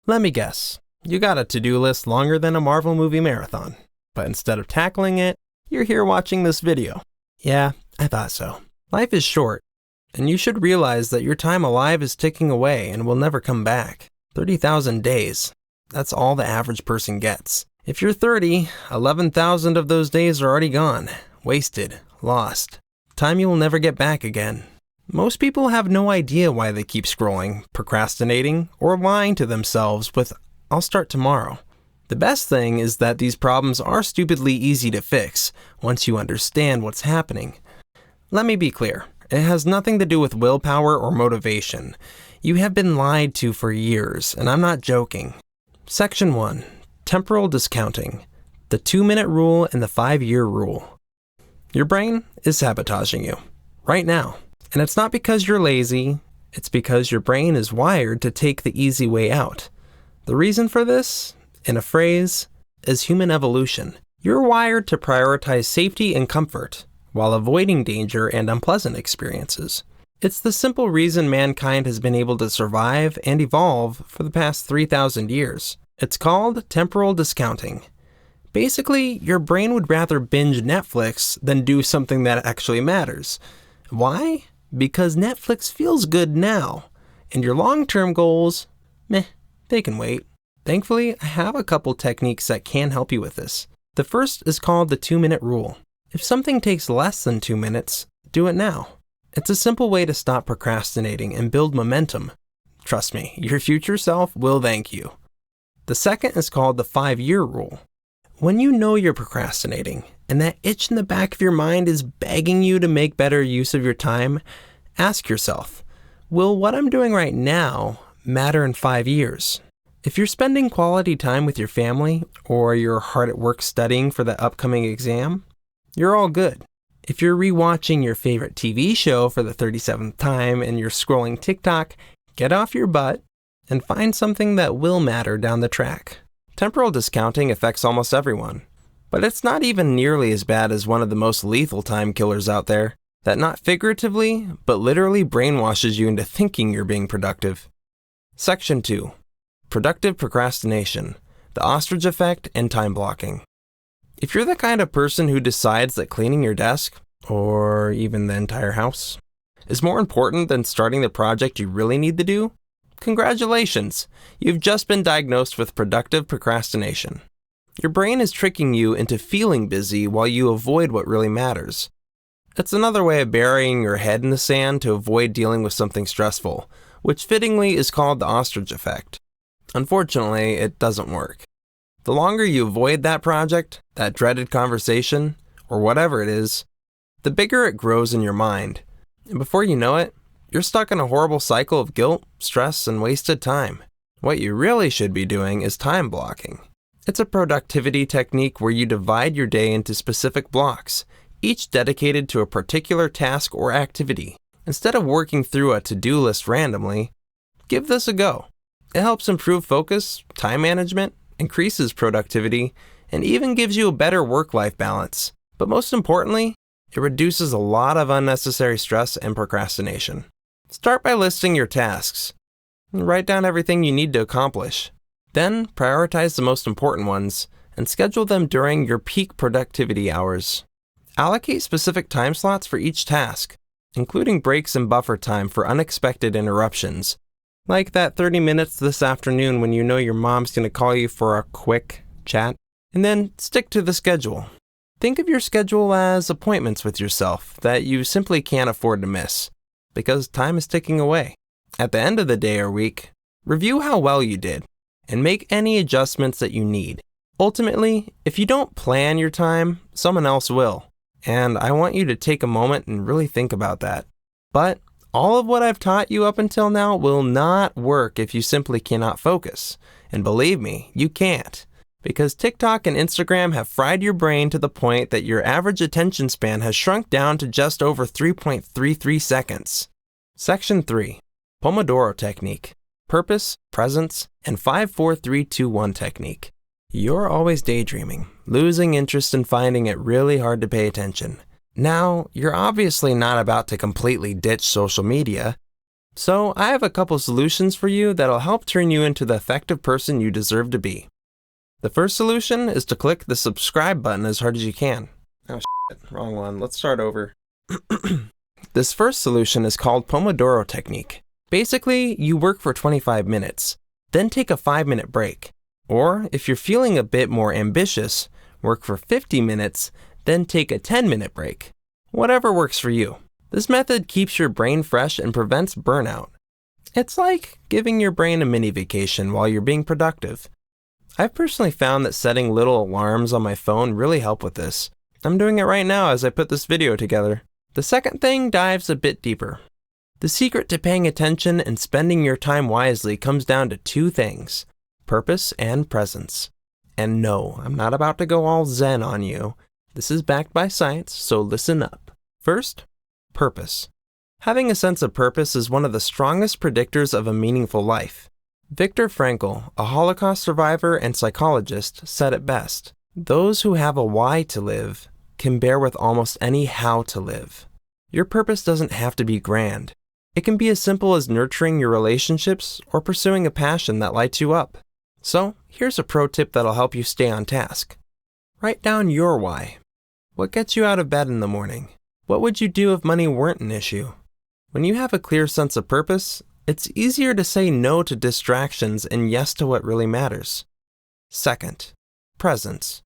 Let me guess. You got a to-do list longer than a Marvel movie marathon, but instead of tackling it, you're here watching this video. Yeah, I thought so. Life is short, and you should realize that your time alive is ticking away and will never come back. 30,000 days. That's all the average person gets. If you're 30, 11,000 of those days are already gone, wasted, lost. Time you will never get back again. Most people have no idea why they keep scrolling, procrastinating, or lying to themselves with, "I'll start tomorrow." The best thing is that these problems are stupidly easy to fix once you understand what's happening. Let me be clear. It has nothing to do with willpower or motivation. You have been lied to for years, and I'm not joking. Section 1. Temporal discounting. The 2-minute rule and the 5-year rule. Your brain is sabotaging you. Right now. And it's not because you're lazy. It's because your brain is wired to take the easy way out. The reason for this, in a phrase, is human evolution. You're wired to prioritize safety and comfort, while avoiding danger and unpleasant experiences. It's the simple reason mankind has been able to survive and evolve for the past 3,000 years. It's called temporal discounting. Basically, your brain would rather binge Netflix than do something that actually matters. Why? Because Netflix feels good now, and your long-term goals, they can wait. Thankfully, I have a couple techniques that can help you with this. The first is called the 2-minute rule. If something takes less than 2 minutes, do it now. It's a simple way to stop procrastinating and build momentum. Trust me, your future self will thank you. The second is called the 5-year rule. When you know you're procrastinating, and that itch in the back of your mind is begging you to make better use of your time, ask yourself, will what I'm doing right now matter in 5 years? If you're spending quality time with your family, or you're hard at work studying for the upcoming exam, you're all good. If you're rewatching your favorite TV show for the 37th time and you're scrolling TikTok, get off your butt and find something that will matter down the track. Temporal discounting affects almost everyone, but it's not even nearly as bad as one of the most lethal time killers out there that not figuratively, but literally brainwashes you into thinking you're being productive. Section 2. Productive procrastination, the ostrich effect, and time blocking. If you're the kind of person who decides that cleaning your desk, or even the entire house, is more important than starting the project you really need to do, congratulations, you've just been diagnosed with productive procrastination. Your brain is tricking you into feeling busy while you avoid what really matters. It's another way of burying your head in the sand to avoid dealing with something stressful, which fittingly is called the ostrich effect. Unfortunately, it doesn't work. The longer you avoid that project, that dreaded conversation, or whatever it is, the bigger it grows in your mind. And before you know it, you're stuck in a horrible cycle of guilt, stress, and wasted time. What you really should be doing is time blocking. It's a productivity technique where you divide your day into specific blocks, each dedicated to a particular task or activity. Instead of working through a to-do list randomly, give this a go. It helps improve focus, time management, increases productivity, and even gives you a better work-life balance. But most importantly, it reduces a lot of unnecessary stress and procrastination. Start by listing your tasks. Write down everything you need to accomplish. Then prioritize the most important ones and schedule them during your peak productivity hours. Allocate specific time slots for each task, including breaks and buffer time for unexpected interruptions. Like that 30 minutes this afternoon when you know your mom's going to call you for a quick chat. And then stick to the schedule. Think of your schedule as appointments with yourself that you simply can't afford to miss, because time is ticking away. At the end of the day or week, review how well you did, and make any adjustments that you need. Ultimately, if you don't plan your time, someone else will. And I want you to take a moment and really think about that. But all of what I've taught you up until now will not work if you simply cannot focus. And believe me, you can't. Because TikTok and Instagram have fried your brain to the point that your average attention span has shrunk down to just over 3.33 seconds. Section 3. Pomodoro Technique. Purpose, Presence, and 5-4-3-2-1 Technique. You're always daydreaming, losing interest and finding it really hard to pay attention. Now, you're obviously not about to completely ditch social media. So I have a couple solutions for you that'll help turn you into the effective person you deserve to be. The first solution is to click the subscribe button as hard as you can. Oh shit, wrong one. Let's start over. This first solution is called Pomodoro technique. Basically, you work for 25 minutes, then take a 5-minute break. Or if you're feeling a bit more ambitious, work for 50 minutes, then take a 10-minute break. Whatever works for you. This method keeps your brain fresh and prevents burnout. It's like giving your brain a mini vacation while you're being productive. I've personally found that setting little alarms on my phone really help with this. I'm doing it right now as I put this video together. The second thing dives a bit deeper. The secret to paying attention and spending your time wisely comes down to 2 things: purpose and presence. And no, I'm not about to go all zen on you. This is backed by science, so listen up. First, purpose. Having a sense of purpose is one of the strongest predictors of a meaningful life. Viktor Frankl, a Holocaust survivor and psychologist, said it best: "Those who have a why to live can bear with almost any how to live." Your purpose doesn't have to be grand. It can be as simple as nurturing your relationships or pursuing a passion that lights you up. So, here's a pro tip that'll help you stay on task. Write down your why. What gets you out of bed in the morning? What would you do if money weren't an issue? When you have a clear sense of purpose, it's easier to say no to distractions and yes to what really matters. Second, presence.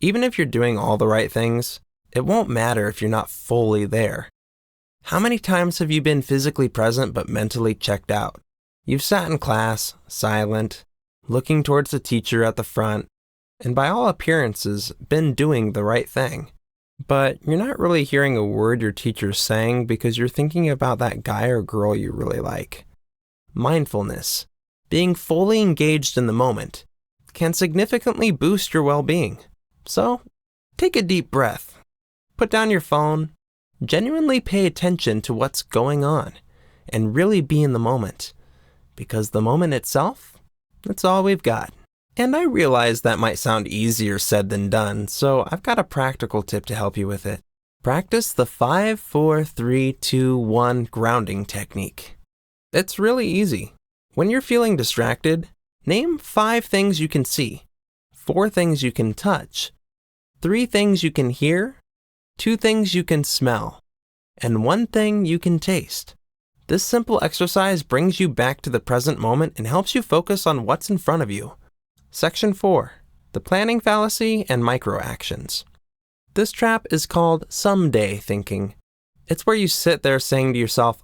Even if you're doing all the right things, it won't matter if you're not fully there. How many times have you been physically present but mentally checked out? You've sat in class, silent, looking towards the teacher at the front, and by all appearances, been doing the right thing. But you're not really hearing a word your teacher's saying because you're thinking about that guy or girl you really like. Mindfulness, being fully engaged in the moment, can significantly boost your well-being. So, take a deep breath. Put down your phone. Genuinely pay attention to what's going on and really be in the moment. Because the moment itself, that's all we've got. And I realize that might sound easier said than done, so I've got a practical tip to help you with it. Practice the 5, 4, 3, 2, 1 grounding technique. It's really easy. When you're feeling distracted, name 5 things you can see, 4 things you can touch, 3 things you can hear, 2 things you can smell, and 1 thing you can taste. This simple exercise brings you back to the present moment and helps you focus on what's in front of you. Section 4. The planning fallacy and micro-actions. This trap is called someday thinking. It's where you sit there saying to yourself,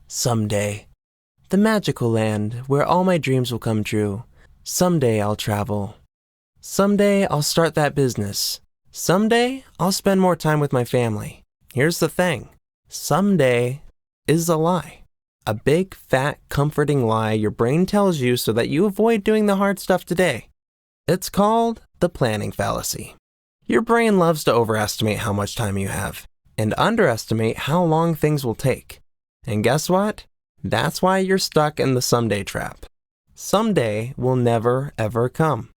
someday. The magical land where all my dreams will come true. Someday I'll travel. Someday I'll start that business. Someday I'll spend more time with my family. Here's the thing. Someday is a lie. A big, fat, comforting lie your brain tells you so that you avoid doing the hard stuff today. It's called the planning fallacy. Your brain loves to overestimate how much time you have and underestimate how long things will take. And guess what? That's why you're stuck in the someday trap. Someday will never, ever come.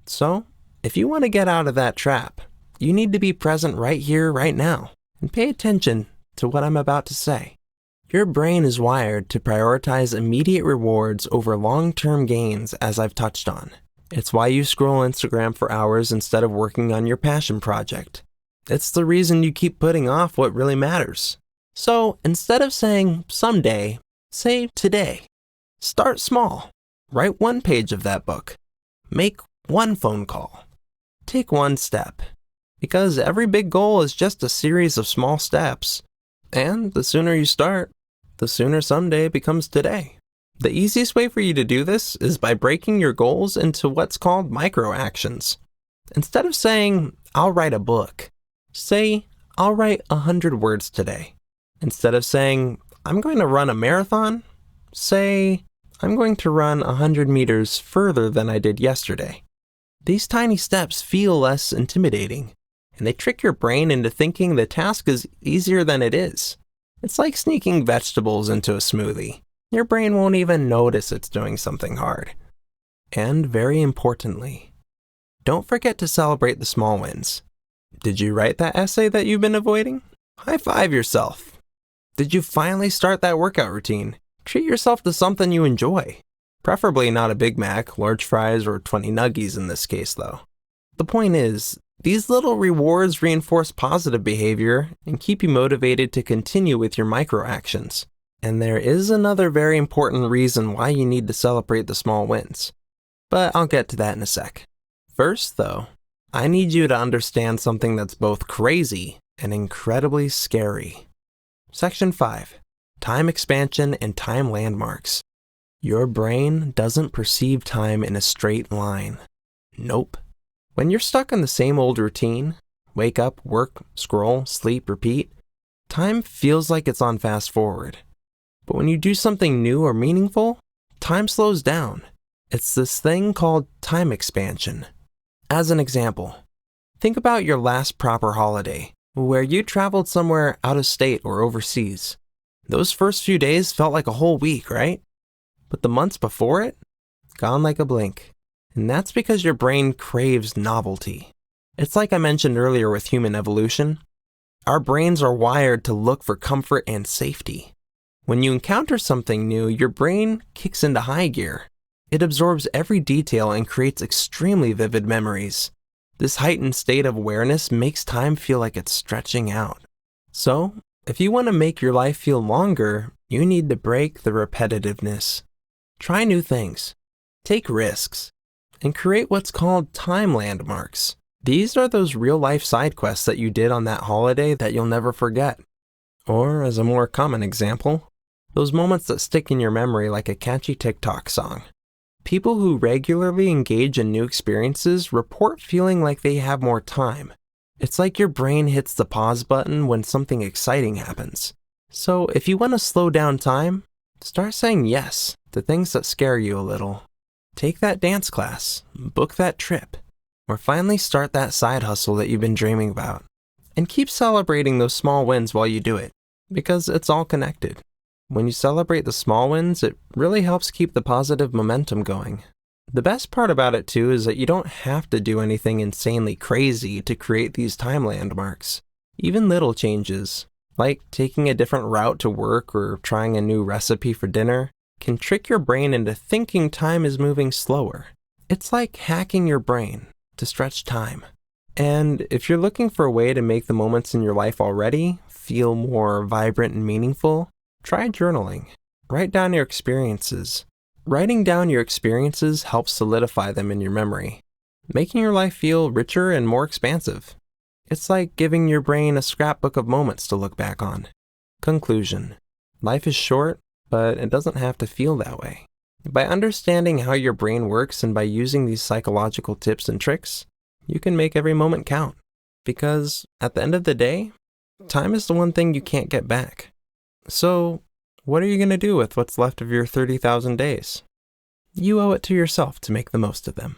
So, if you want to get out of that trap, you need to be present right here, right now, and pay attention to what I'm about to say. Your brain is wired to prioritize immediate rewards over long-term gains, as I've touched on. It's why you scroll Instagram for hours instead of working on your passion project. It's the reason you keep putting off what really matters. So, instead of saying someday, say today. Start small. Write 1 page of that book. Make 1 phone call. Take 1 step. Because every big goal is just a series of small steps. And the sooner you start, the sooner someday becomes today. The easiest way for you to do this is by breaking your goals into what's called micro-actions. Instead of saying, I'll write a book, say, I'll write 100 words today. Instead of saying, I'm going to run a marathon, say, I'm going to run 100 meters further than I did yesterday. These tiny steps feel less intimidating, and they trick your brain into thinking the task is easier than it is. It's like sneaking vegetables into a smoothie. Your brain won't even notice it's doing something hard. And very importantly, don't forget to celebrate the small wins. Did you write that essay that you've been avoiding? High five yourself. Did you finally start that workout routine? Treat yourself to something you enjoy. Preferably not a Big Mac, large fries, or 20 nuggies in this case, though. The point is, these little rewards reinforce positive behavior and keep you motivated to continue with your micro actions. And there is another very important reason why you need to celebrate the small wins. But I'll get to that in a sec. First, though, I need you to understand something that's both crazy and incredibly scary. Section 5. Time expansion and time landmarks. Your brain doesn't perceive time in a straight line. Nope. When you're stuck in the same old routine, wake up, work, scroll, sleep, repeat, time feels like it's on fast forward. But when you do something new or meaningful, time slows down. It's this thing called time expansion. As an example, think about your last proper holiday, where you traveled somewhere out of state or overseas. Those first few days felt like a whole week, right? But the months before it? Gone like a blink. And that's because your brain craves novelty. It's like I mentioned earlier with human evolution. Our brains are wired to look for comfort and safety. When you encounter something new, your brain kicks into high gear. It absorbs every detail and creates extremely vivid memories. This heightened state of awareness makes time feel like it's stretching out. So, if you want to make your life feel longer, you need to break the repetitiveness. Try new things. Take risks. And create what's called time landmarks. These are those real-life side quests that you did on that holiday that you'll never forget. Or, as a more common example, those moments that stick in your memory like a catchy TikTok song. People who regularly engage in new experiences report feeling like they have more time. It's like your brain hits the pause button when something exciting happens. So if you want to slow down time, start saying yes to things that scare you a little. Take that dance class, book that trip, or finally start that side hustle that you've been dreaming about. And keep celebrating those small wins while you do it, because it's all connected. When you celebrate the small wins, it really helps keep the positive momentum going. The best part about it too is that you don't have to do anything insanely crazy to create these time landmarks. Even little changes, like taking a different route to work or trying a new recipe for dinner, can trick your brain into thinking time is moving slower. It's like hacking your brain to stretch time. And if you're looking for a way to make the moments in your life already feel more vibrant and meaningful, try journaling. Write down your experiences. Writing down your experiences helps solidify them in your memory, making your life feel richer and more expansive. It's like giving your brain a scrapbook of moments to look back on. Conclusion. Life is short, but it doesn't have to feel that way. By understanding how your brain works and by using these psychological tips and tricks, you can make every moment count. Because at the end of the day, time is the one thing you can't get back. So, what are you going to do with what's left of your 30,000 days? You owe it to yourself to make the most of them.